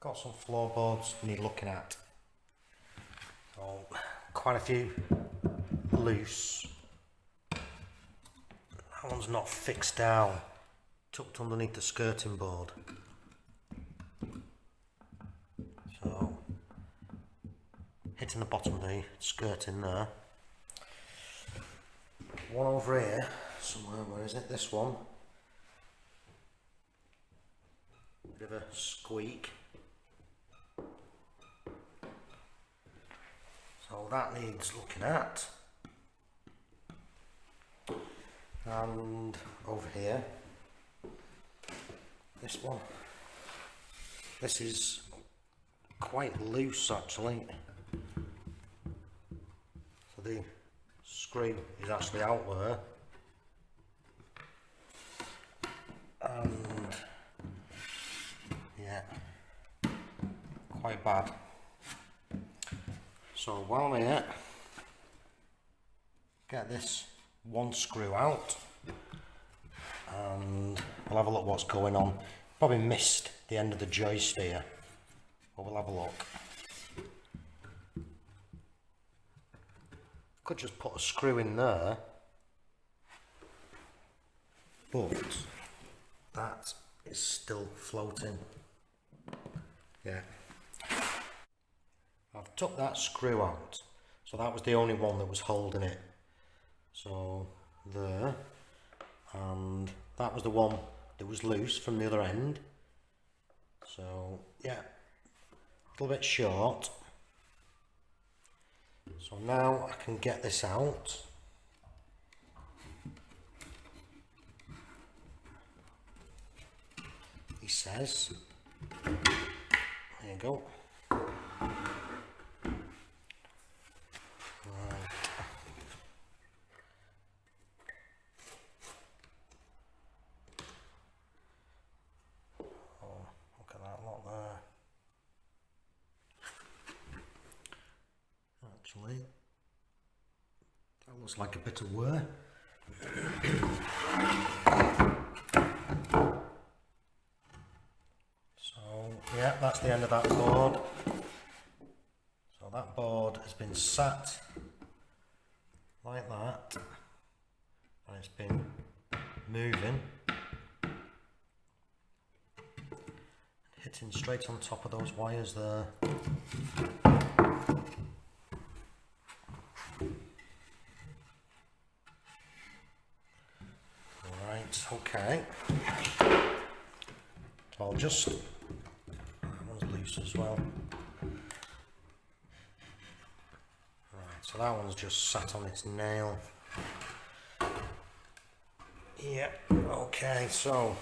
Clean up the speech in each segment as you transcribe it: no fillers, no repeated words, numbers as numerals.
got some floorboards need looking at. So quite a few loose. That one's not fixed down, tucked underneath the skirting board. So hitting the bottom of the skirting there. One over here somewhere, where is it? This one. Bit of a squeak. So that needs looking at. And over here, this one. This is quite loose actually. So the screw is actually out there. And yeah, quite bad. So while I'm here, get this one screw out and we'll have a look what's going on. Probably missed the end of the joist here, but we'll have a look. Could just put a screw in there, but that is still floating. Yeah. I've took that screw out, so that was the only one that was holding it. So there, and that was the one that was loose from the other end. So yeah, a little bit short. So now I can get this out. He says, there you go. Actually, that looks like a bit of wear. So yeah, that's the end of that board. So that board has been sat like that, and it's been moving, hitting straight on top of those wires there. Okay, so I'll just, that one's loose as well. Right, so that one's just sat on its nail. Yep, okay, so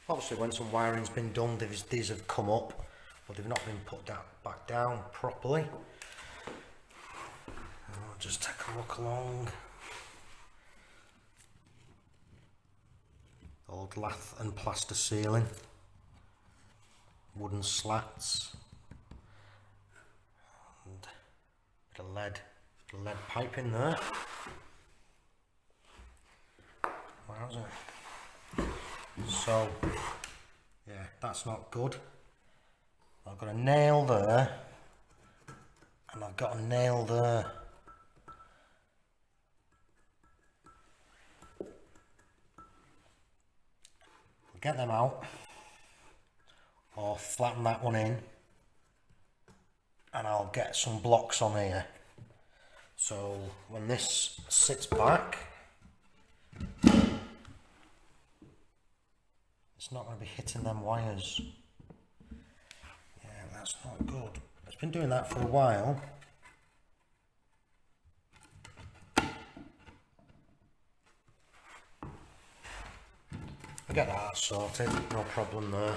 obviously when some wiring's been done, these have come up, but they've not been put back down properly. I'll just take a look along. Old lath and plaster ceiling, wooden slats, and a bit of lead pipe in there. Where is it? So yeah, that's not good. I've got a nail there, and I've got a nail there. Get them out, or flatten that one in, and I'll get some blocks on here. So when this sits back, it's not going to be hitting them wires. Yeah, that's not good. It's been doing that for a while. Get that sorted, no problem there.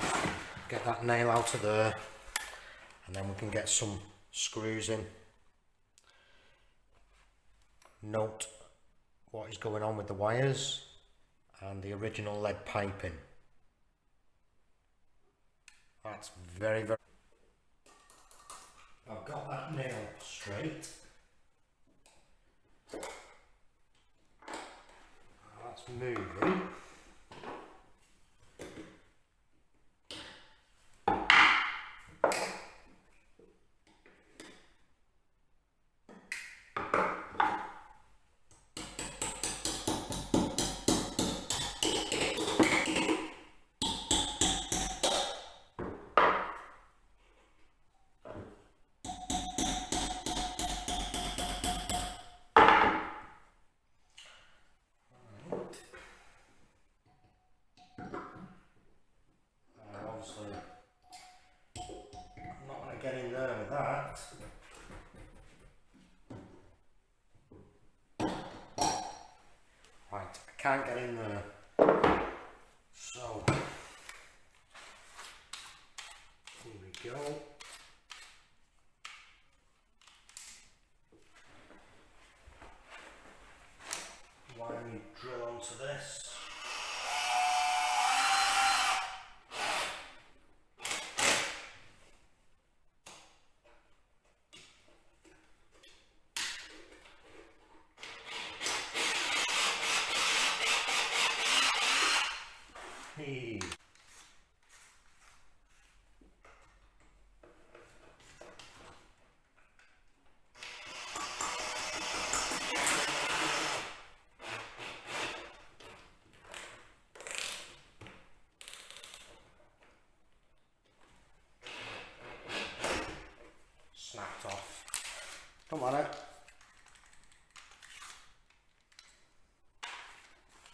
Get that nail out of there, and then we can get some screws in. Note what is going on with the wires and the original lead piping. That's very, very... I've got that nail straight. That's moving. can't get in there. So here we go. Why don't you drill onto this? Hey. Snapped off. Don't matter.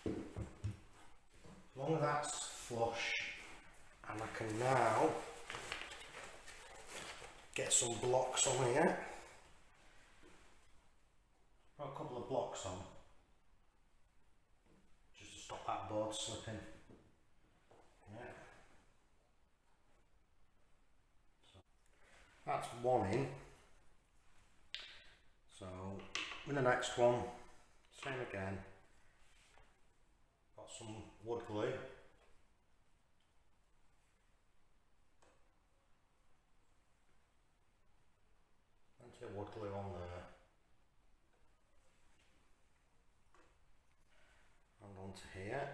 As long as that's flush, and I can now get some blocks on here. Got a couple of blocks on, just to stop that board slipping. Yeah. So that's one in. So with the next one, same again. Got some wood glue. Plenty of wood glue on there. And onto here.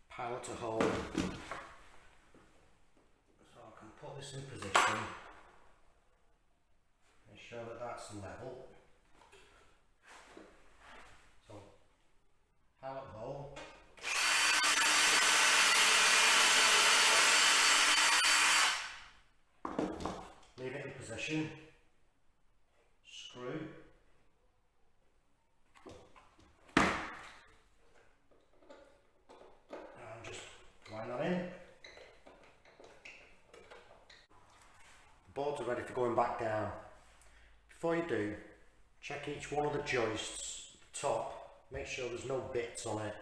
Pilot a hole. So I can put this in position. Make sure that that's level. So pilot hole. Leave it in position. Screw. And just line that in. The boards are ready for going back down. Before you do, check each one of the joists, the top, make sure there's no bits on it,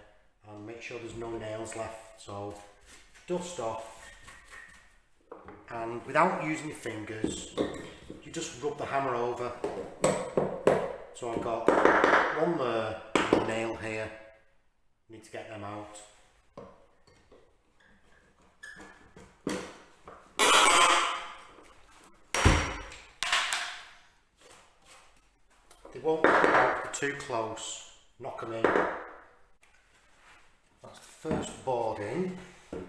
and make sure there's no nails left. So dust off, and without using your fingers, you just rub the hammer over. So I've got one there and a nail here. Need to get them out. They won't come out if they're too close. Knock them in. That's the first board in. And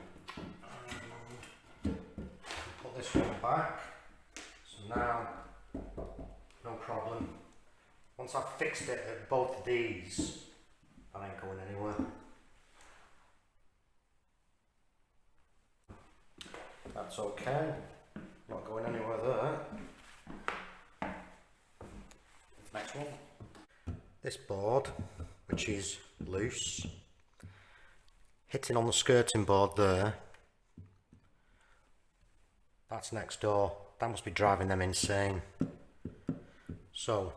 put this one back. So now, no problem. Once I've fixed it at both of these, I ain't going anywhere. That's okay. Not going anywhere there. Next one. This board, which is loose, hitting on the skirting board there. That's next door. That must be driving them insane. So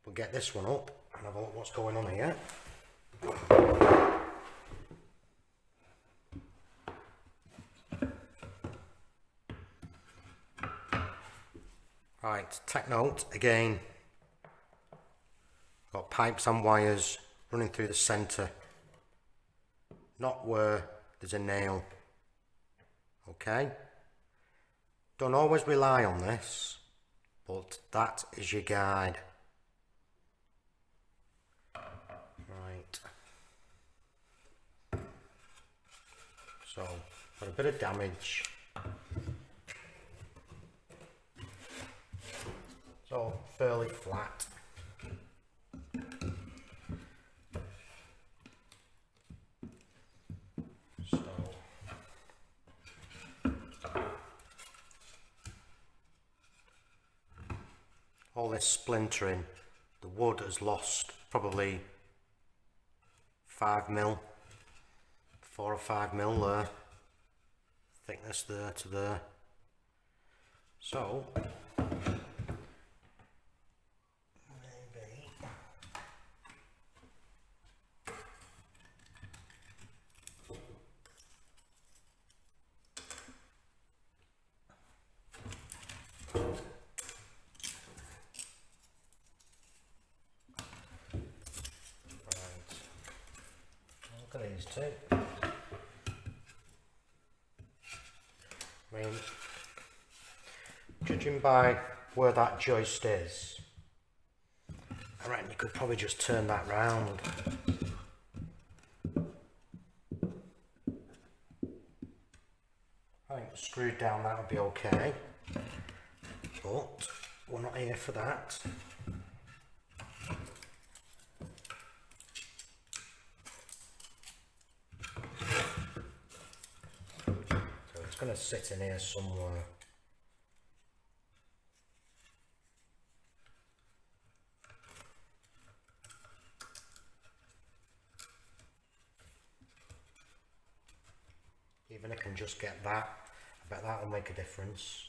we'll get this one up and have a look what's going on here. Right, take note again. Got pipes and wires running through the centre, not where there's a nail. Okay? Don't always rely on this, but that is your guide. Right. So, got a bit of damage. It's all fairly flat. All this splintering, the wood has lost probably 5mm, 4 or 5mm there, thickness there to there. So maybe look at these two. I mean, judging by where that joist is, I reckon you could probably just turn that round. I think screwed down that would be okay, but we're not here for that. So it's going to sit in here somewhere. Even if I can just get that, I bet that will make a difference.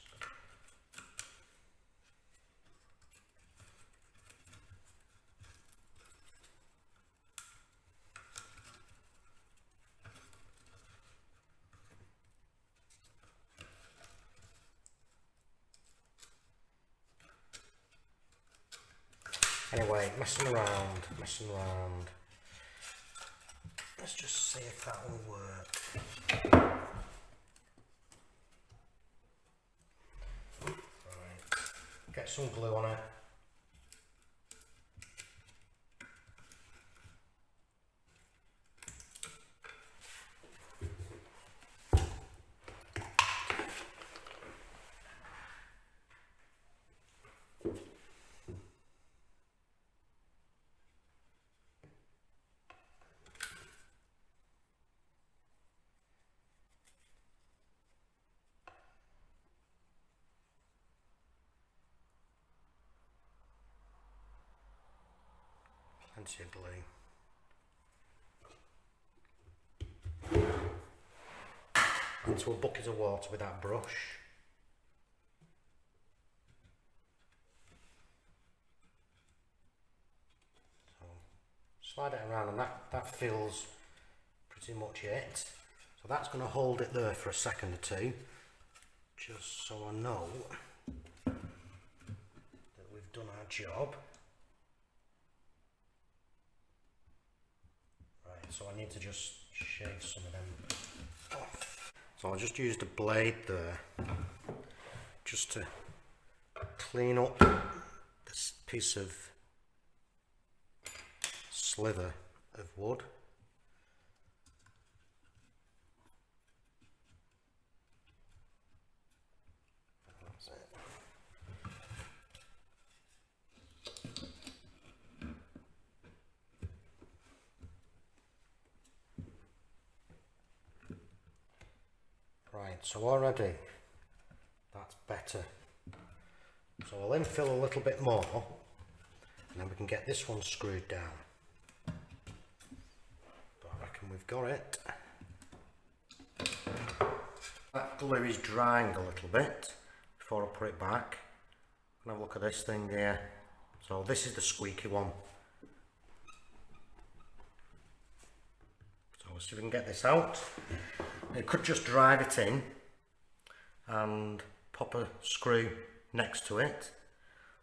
Anyway, messing around. Let's just see if that will work. Right, get some glue on it. Plenty of glue. Into a bucket of water with that brush. So slide it around, and that fills pretty much it. So that's going to hold it there for a second or two, just so I know that we've done our job. So I need to just shave some of them off. So I'll just use the blade there just to clean up this piece of slither of wood. That's it. Right, so already that's better. So I'll then fill a little bit more, and then we can get this one screwed down. But I reckon we've got it. That glue is drying a little bit before I put it back. And have a look at this thing here. So this is the squeaky one. So we'll see if we can get this out. You could just drive it in and pop a screw next to it,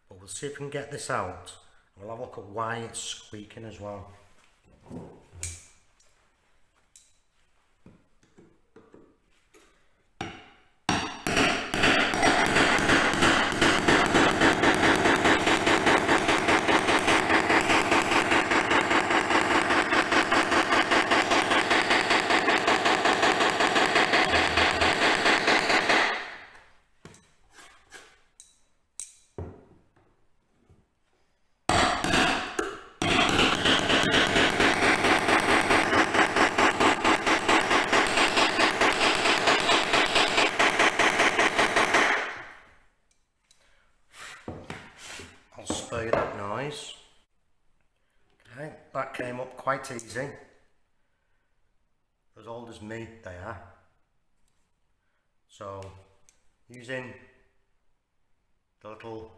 but we'll see if we can get this out. We'll have a look at why it's squeaking as well. That noise. Okay, that came up quite easy. As old as me they are. So using the little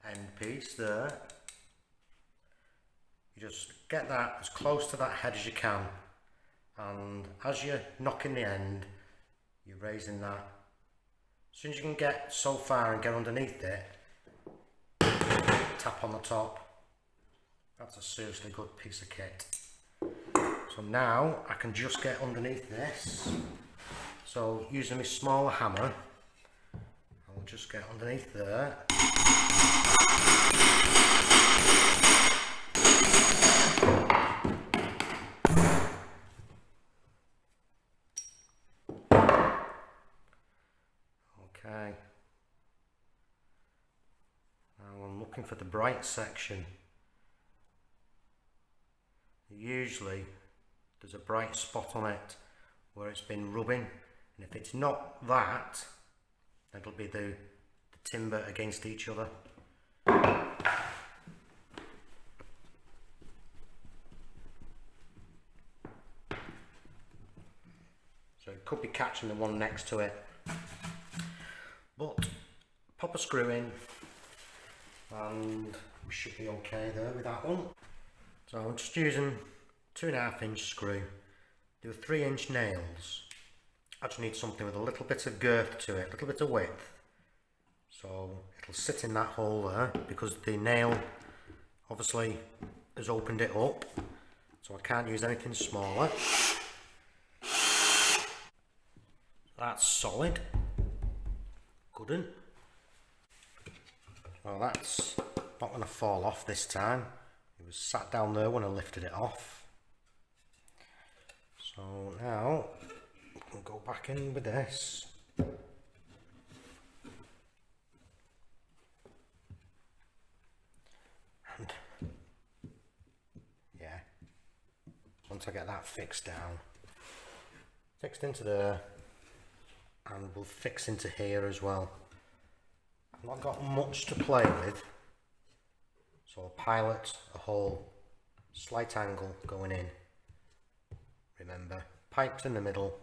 end piece there. You just get that as close to that head as you can, and as you're knocking the end, you're raising that. As soon as you can get so far and get underneath it, tap on the top. That's a seriously good piece of kit. So now I can just get underneath this. So using my smaller hammer, I'll just get underneath there. Okay. Now I'm looking for the bright section. Usually there's a bright spot on it where it's been rubbing, and if it's not that, it'll be the timber against each other. So it could be catching the one next to it, but pop a screw in and we should be okay there with that one. So I'm just using 2.5 inch screw, do 3 inch nails. I just need something with a little bit of girth to it, a little bit of width. So it'll sit in that hole there because the nail obviously has opened it up. So I can't use anything smaller. That's solid. Couldn't. Well, that's not going to fall off this time. It was sat down there when I lifted it off. So now we'll go back in with this. And yeah, once I get that fixed into there, and we'll fix into here as well. I've not got much to play with, so I'll pilot a hole, slight angle going in. Remember, pipes in the middle.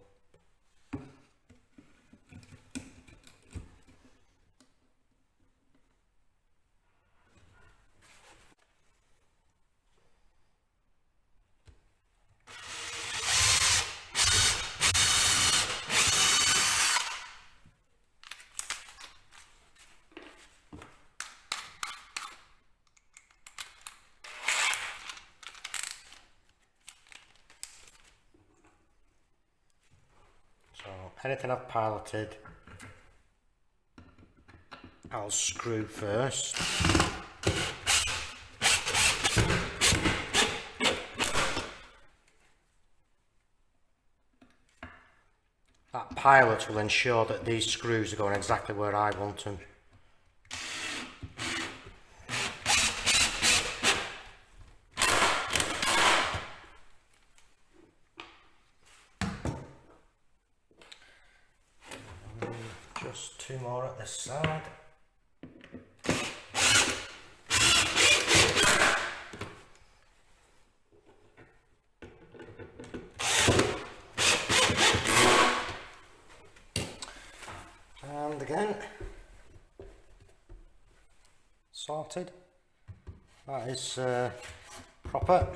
So anything I've piloted, I'll screw first. That pilot will ensure that these screws are going exactly where I want them. Just 2 more at this side. And again, sorted. That is proper.